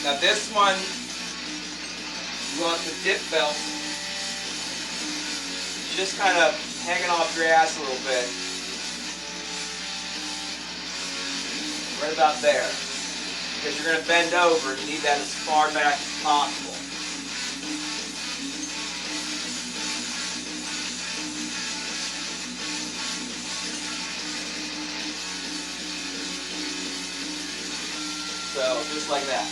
Now this one, you want the dip belt, just kind of hanging off your ass a little bit. Right about there. Because you're going to bend over, you need that as far back as possible. So, just like that.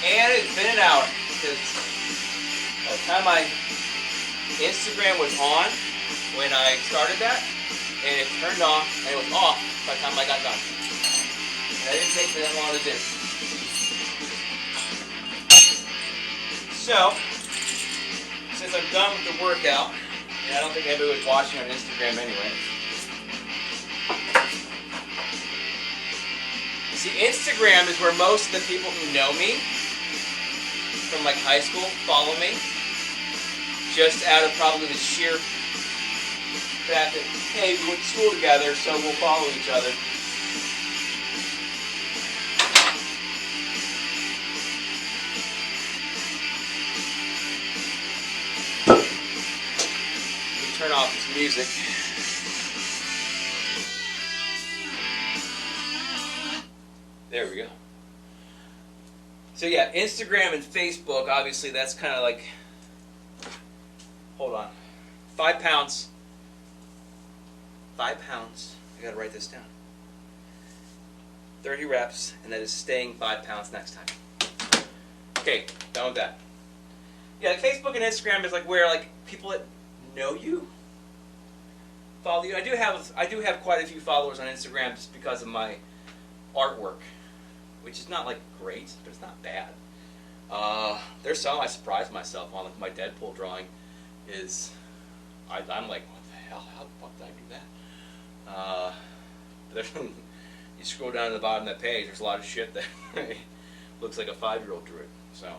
And it's been an hour, because by the time my Instagram was on when I started that, and it turned off, and it was off by the time I got done. And that didn't take me that long to do. So, since I'm done with the workout, and I don't think anybody was watching on Instagram anyway. See, Instagram is where most of the people who know me from like high school follow me, just out of probably the sheer fact that, hey, we went to school together, so we'll follow each other. Let me turn off this music. There we go. So yeah, Instagram and Facebook, obviously that's kind of like, hold on, 5 pounds, 5 pounds, I gotta write this down, 30 reps, and that is staying 5 pounds next time. Okay, done with that. Yeah, Facebook and Instagram is like where like people that know you follow you. I do have quite a few followers on Instagram just because of my artwork, which is not like great, but it's not bad. There's some I surprised myself on. Like my Deadpool drawing is, I'm like, what the hell? How the fuck did I do that? You scroll down to the bottom of that page, there's a lot of shit that looks like a 5-year-old drew it. So,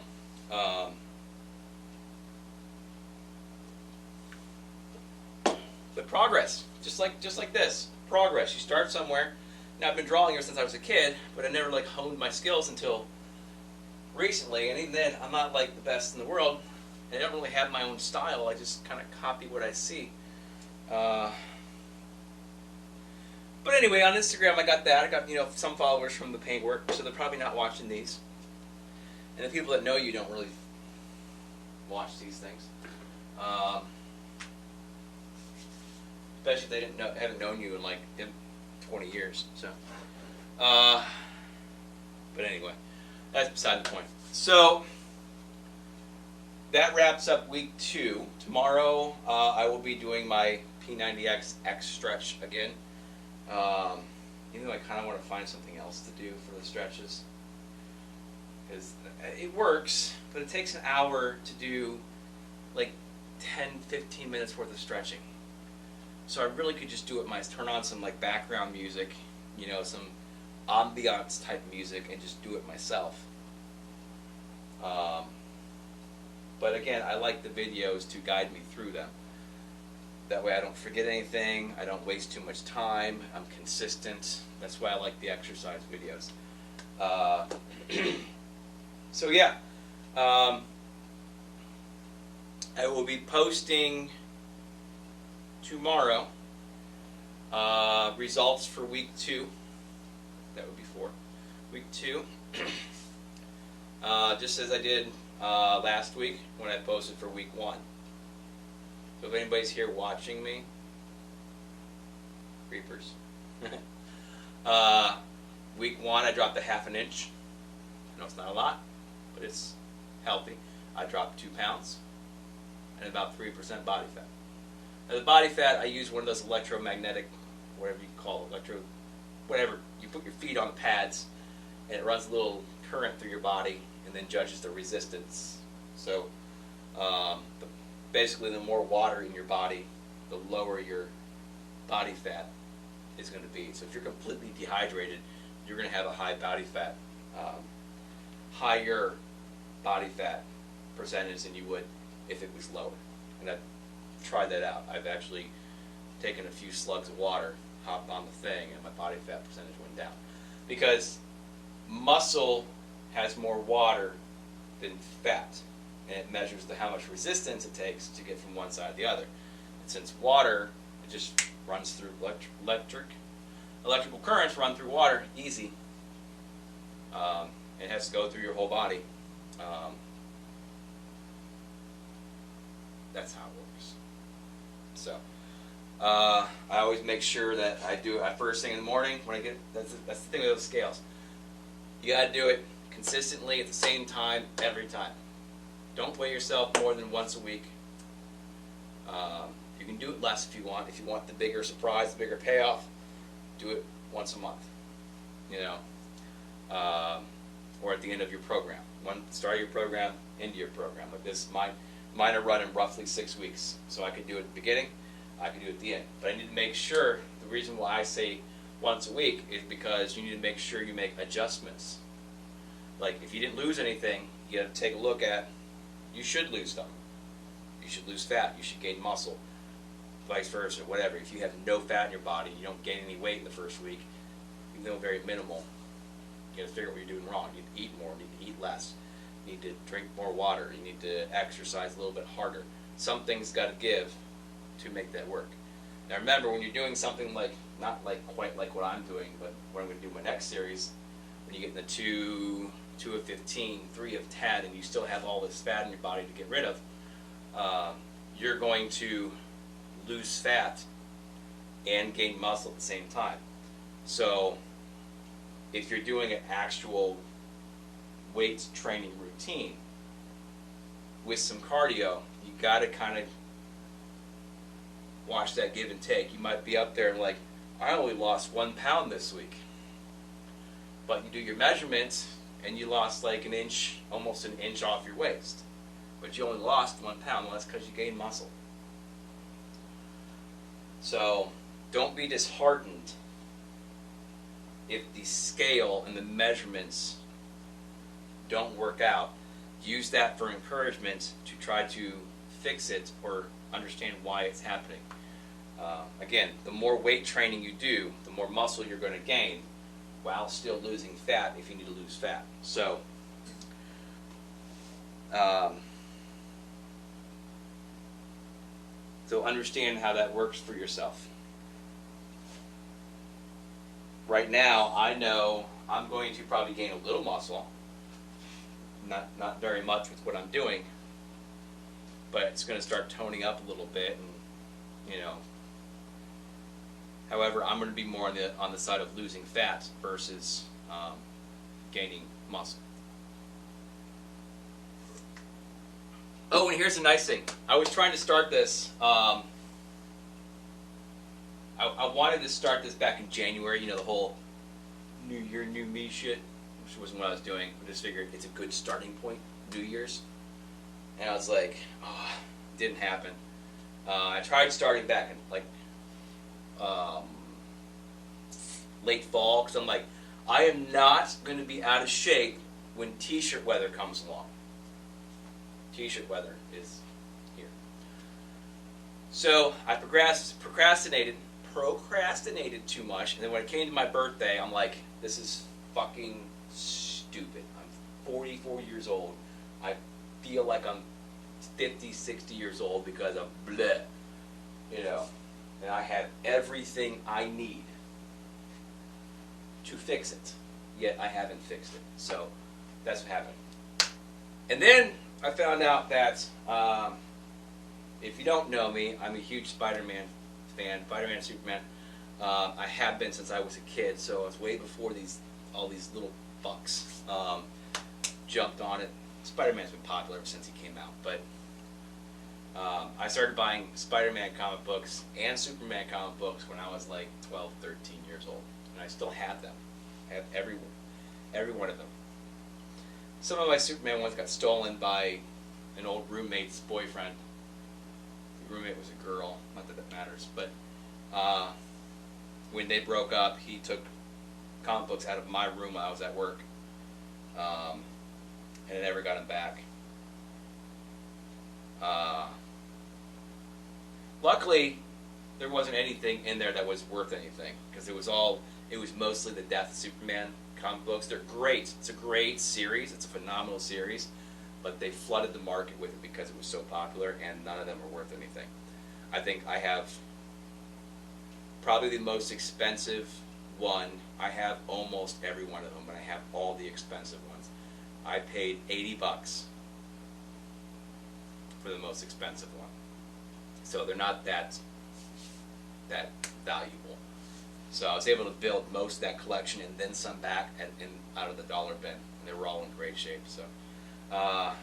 but progress, just like this, progress. You start somewhere. Now, I've been drawing ever since I was a kid, but I never like honed my skills until recently, and even then, I'm not like the best in the world. I don't really have my own style. I just kind of copy what I see. But anyway, on Instagram, I got that. I got, some followers from the paintwork, so they're probably not watching these. And the people that know you don't really watch these things, especially if they haven't known you in like 20 years. So, but anyway, that's beside the point. So, that wraps up week 2. Tomorrow I will be doing my P90X X stretch again. Even though I kind of want to find something else to do for the stretches. Because it works, but it takes an hour to do like 10-15 minutes worth of stretching. So I really could just do it turn on some like background music, you know, some ambiance type music, and just do it myself. But again, I like the videos to guide me through them. That way I don't forget anything, I don't waste too much time, I'm consistent. That's why I like the exercise videos. So yeah, I will be posting tomorrow results for week 2. That would be 4. Week 2. Just as I did last week when I posted for week 1. So if anybody's here watching me, creepers. Week 1 I dropped a ½ inch. I know it's not a lot, but it's healthy. I dropped 2 pounds and about 3% body fat. Now the body fat, I use one of those electromagnetic, whatever you call it, whatever. You put your feet on the pads and it runs a little current through your body and then judges the resistance. So basically the more water in your body, the lower your body fat is going to be. So if you're completely dehydrated, you're going to have a high body fat, higher body fat percentage than you would if it was lower. And I've tried that out. I've actually taken a few slugs of water, hopped on the thing, and my body fat percentage went down. Because muscle has more water than fat, and it measures how much resistance it takes to get from one side to the other. And since water, it just runs through electrical currents run through water, easy. It has to go through your whole body. That's how it works. So I always make sure that I do it first thing in the morning when I get. That's the thing with those scales. You got to do it consistently at the same time every time. Don't weigh yourself more than once a week. You can do it less if you want. If you want the bigger surprise, the bigger payoff, do it once a month. You know, or at the end of your program. Start your program, end your program. Like this, mine are running roughly 6 weeks, so I could do it at the beginning, I could do it at the end. But I need to make sure. The reason why I say once a week is because you need to make sure you make adjustments. Like if you didn't lose anything, you got to take a look at. You should lose something. You should lose fat. You should gain muscle. Vice versa, whatever. If you have no fat in your body, you don't gain any weight in the first week, even though very minimal. You got to figure out what you're doing wrong. You need to eat more. You need to eat less. You need to drink more water. You need to exercise a little bit harder. Something's got to give to make that work. Now remember, when you're doing something like, not like quite like what I'm doing, but what I'm going to do in my next series, when you get in the 2 of 15, 3 of 10, and you still have all this fat in your body to get rid of, you're going to lose fat and gain muscle at the same time. So if you're doing an actual weight training routine with some cardio, you got to kind of watch that give and take. You might be up there and like, I only lost 1 pound this week. But you do your measurements and you lost like an inch, almost an inch off your waist. But you only lost 1 pound. Well, that's because you gained muscle. So don't be disheartened if the scale and the measurements don't work out. Use that for encouragement to try to fix it or understand why it's happening. Again, the more weight training you do, the more muscle you're going to gain while still losing fat if you need to lose fat. So understand how that works for yourself. Right now, I know I'm going to probably gain a little muscle, not very much with what I'm doing, but it's going to start toning up a little bit, and you know. However, I'm going to be more on the side of losing fat versus gaining muscle. Oh, and here's the nice thing. I was trying to start this. I wanted to start this back in January. You know, the whole New Year, New Me shit, which wasn't what I was doing. I just figured it's a good starting point, New Year's. And I was like, oh, it didn't happen. I tried starting back in like late fall, because I'm like, I am not going to be out of shape when t-shirt weather comes along. T-shirt weather is here. So I procrastinated too much, and then when it came to my birthday, I'm like, this is fucking stupid. I'm 44 years old. I feel like I'm 50, 60 years old because of bleh, you know, and I have everything I need to fix it, yet I haven't fixed it. So that's what happened. And then I found out that if you don't know me, I'm a huge Spider-Man fan, Spider-Man, Superman. I have been since I was a kid, so it's way before all these little fucks jumped on it. Spider-Man's been popular ever since he came out, but I started buying Spider-Man comic books and Superman comic books when I was like 12, 13 years old. And I still have them. I have every one of them. Some of my Superman ones got stolen by an old roommate's boyfriend. The roommate was a girl, not that that matters, but when they broke up, he took comic books out of my room while I was at work, and I never got them back. Luckily, there wasn't anything in there that was worth anything, because it was mostly the Death of Superman comic books. They're great. It's a great series. It's a phenomenal series, but they flooded the market with it because it was so popular, and none of them are worth anything. I think I have probably the most expensive one. I have almost every one of them, but I have all the expensive ones. I paid $80 for the most expensive one. So they're not that valuable. So I was able to build most of that collection and then some back out of the dollar bin, and they were all in great shape. So my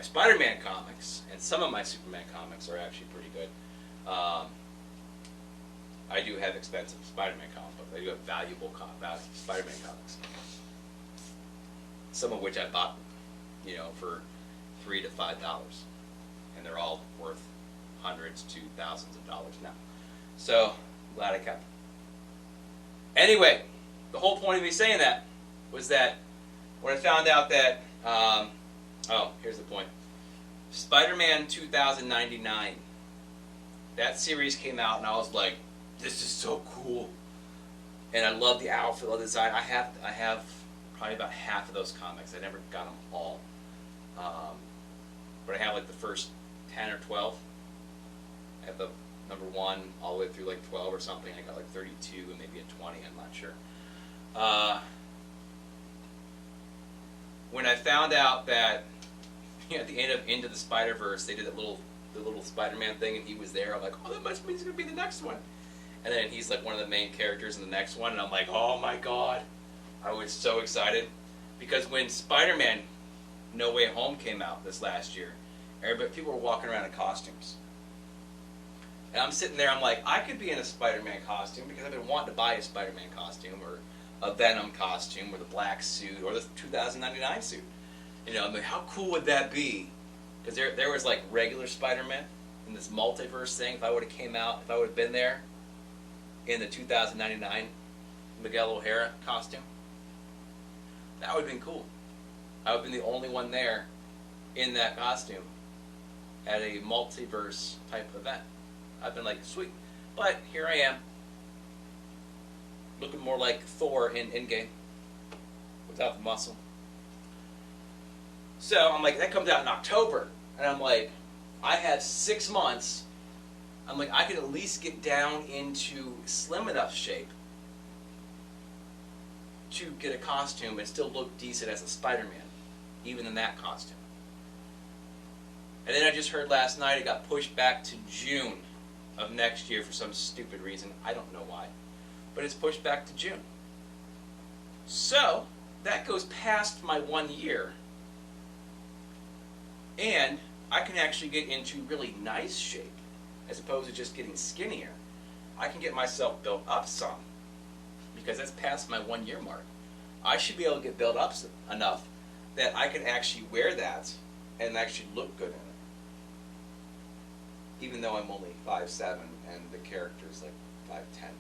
Spider-Man comics and some of my Superman comics are actually pretty good. I do have expensive Spider-Man comic books. I do have valuable Spider-Man comics. Some of which I bought, you know, for $3 to $5, and they're all worth hundreds to thousands of dollars now. So glad I kept them. Anyway, the whole point of me saying that was that when I found out that, here's the point. Spider-Man 2099, that series came out, and I was like, this is so cool. And I love the outfit, love the design. I have probably about half of those comics. I never got them all. But I have like the first 10 or 12. I have the number 1 all the way through like 12 or something. I got like 32 and maybe a 20, I'm not sure. When I found out that, you know, at the end of Into the Spider-Verse, they did the little Spider-Man thing, and he was there, I'm like, oh, that must mean he's going to be the next one. And then he's like one of the main characters in the next one, and I'm like, oh my god. I was so excited. Because when Spider-Man No Way Home came out this last year, people were walking around in costumes. And I'm sitting there, I'm like, I could be in a Spider-Man costume because I've been wanting to buy a Spider-Man costume or a Venom costume or the black suit or the 2099 suit. You know, I mean, how cool would that be? Because there was like regular Spider-Man in this multiverse thing. If I would have been there in the 2099 Miguel O'Hara costume, that would have been cool. I would have been the only one there in that costume at a multiverse type event. I've been like, sweet. But here I am, looking more like Thor in Endgame, without the muscle. So I'm like, that comes out in October. And I'm like, I have 6 months. I'm like, I could at least get down into slim enough shape to get a costume and still look decent as a Spider-Man, even in that costume. And then I just heard last night it got pushed back to June of next year for some stupid reason. I don't know why. But it's pushed back to June. So, that goes past my 1 year. And I can actually get into really nice shape as opposed to just getting skinnier. I can get myself built up some because that's past my 1 year mark. I should be able to get built up enough that I can actually wear that and actually look good in it. Even though I'm only 5'7" and the character's like 5'10".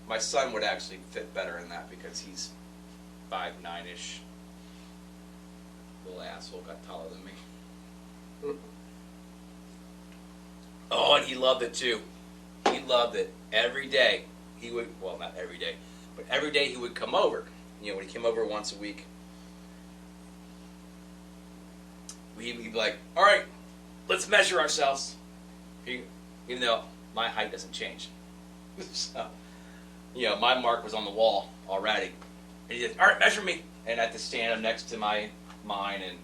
My son would actually fit better in that because he's 5'9"-ish. Little asshole, got taller than me. Oh, and he loved it too. He loved it. Every day he would, well, not every day, but every day he would come over. You know, when he came over once a week, he'd be like, all right, let's measure ourselves. Even though my height doesn't change. So, you know, my mark was on the wall already. And he said, all right, measure me. And I had to stand up next to mine and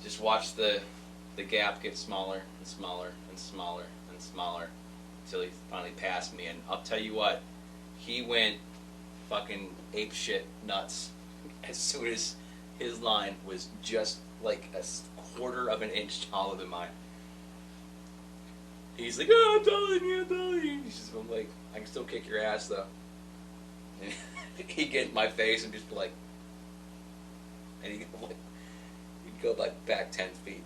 just watch the gap get smaller and smaller and smaller and smaller until he finally passed me. And I'll tell you what, he went fucking ape shit nuts as soon as his line was just like a quarter of an inch taller than mine. He's like, oh, I'm taller than you, I'm taller than you. I'm like, I can still kick your ass though. And he'd get in my face and just be like, and he'd go like back 10 feet.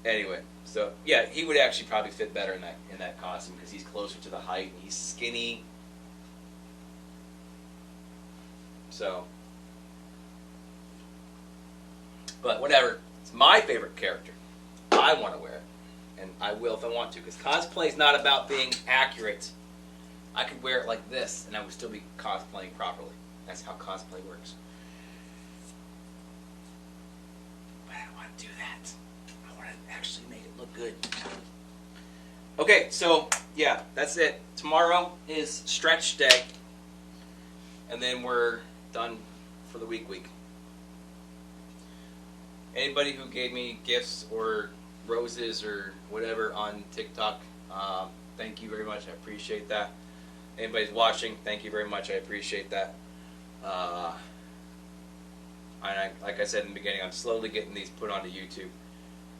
Anyway, so yeah, he would actually probably fit better in that costume because he's closer to the height and he's skinny. So, but whatever, it's my favorite character. I want to wear it, and I will if I want to, because cosplay is not about being accurate. I could wear it like this, and I would still be cosplaying properly. That's how cosplay works. But I don't want to do that. I want to actually make it look good. Okay, so yeah, that's it. Tomorrow is stretch day, and then we're done for the week. Anybody who gave me gifts or roses or whatever on TikTok, thank you very much. I appreciate that. Anybody's watching, thank you very much. I appreciate that. Like I said in the beginning, I'm slowly getting these put onto YouTube.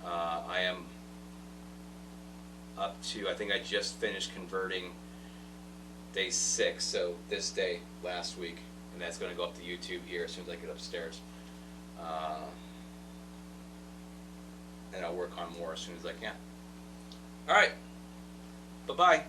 I am up to, I think I just finished converting day 6, so this day last week, and that's going to go up to YouTube here as soon as I get upstairs. And I'll work on more as soon as I can. All right. Bye-bye.